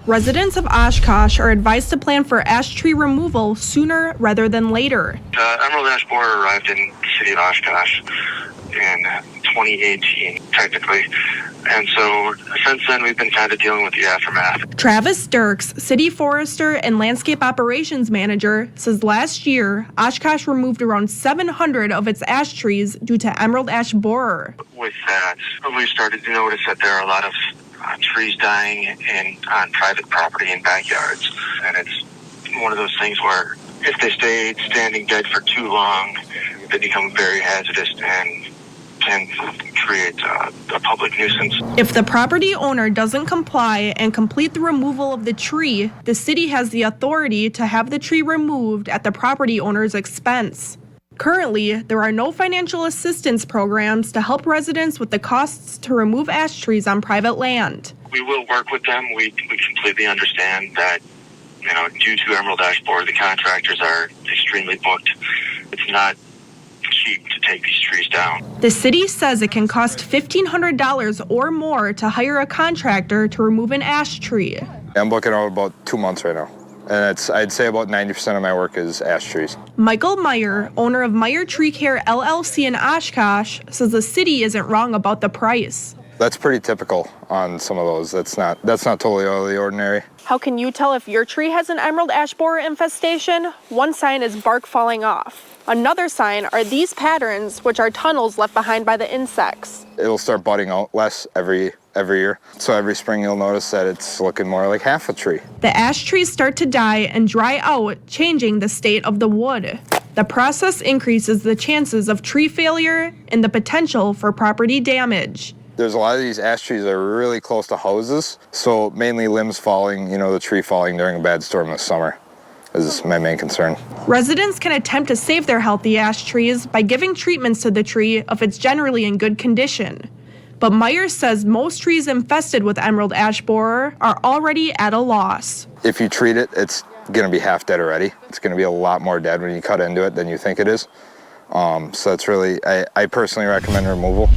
Residents of Oshkosh are advised to plan for ash tree removal sooner rather than later. Emerald ash borer arrived in the city of Oshkosh in 2018, technically. And so since then, we've been kind of dealing with the aftermath. Travis Derks, city forester and landscape operations manager, says last year, Oshkosh removed around 700 of its ash trees due to emerald ash borer. With that, we started to notice that there are a lot of trees dying on private property and backyards. And it's one of those things where if they stay standing dead for too long, they become very hazardous and can create a public nuisance. If the property owner doesn't comply and complete the removal of the tree, the city has the authority to have the tree removed at the property owner's expense. Currently, there are no financial assistance programs to help residents with the costs to remove ash trees on private land. We will work with them. We completely understand that, due to emerald ash borer, the contractors are extremely booked. It's not cheap to take these trees down. The city says it can cost $1,500 or more to hire a contractor to remove an ash tree. I'm booking out about 2 months right now. And I'd say about 90% of my work is ash trees. Michael Meyer, owner of Meyer Tree Care LLC in Oshkosh, says the city isn't wrong about the price. That's pretty typical on some of those. That's not totally out of the ordinary. How can you tell if your tree has an emerald ash borer infestation? One sign is bark falling off. Another sign are these patterns, which are tunnels left behind by the insects. It'll start budding out less every year. So every spring you'll notice that it's looking more like half a tree. The ash trees start to die and dry out, changing the state of the wood. The process increases the chances of tree failure and the potential for property damage. There's a lot of these ash trees that are really close to houses, so mainly limbs falling, the tree falling during a bad storm this summer is my main concern. Residents can attempt to save their healthy ash trees by giving treatments to the tree if it's generally in good condition. But Meyer says most trees infested with emerald ash borer are already at a loss. If you treat it, it's going to be half dead already. It's going to be a lot more dead when you cut into it than you think it is. So that's really, I personally recommend removal.